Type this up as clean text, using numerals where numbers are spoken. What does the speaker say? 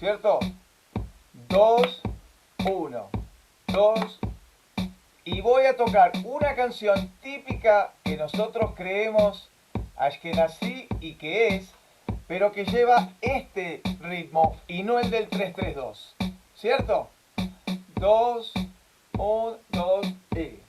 ¿cierto? 2, 1, 2. Y voy a tocar una canción típica que nosotros creemos ashkenazí y que es, pero que lleva este ritmo y no el del 3-3-2. ¿Cierto? 2, 1, 2 y...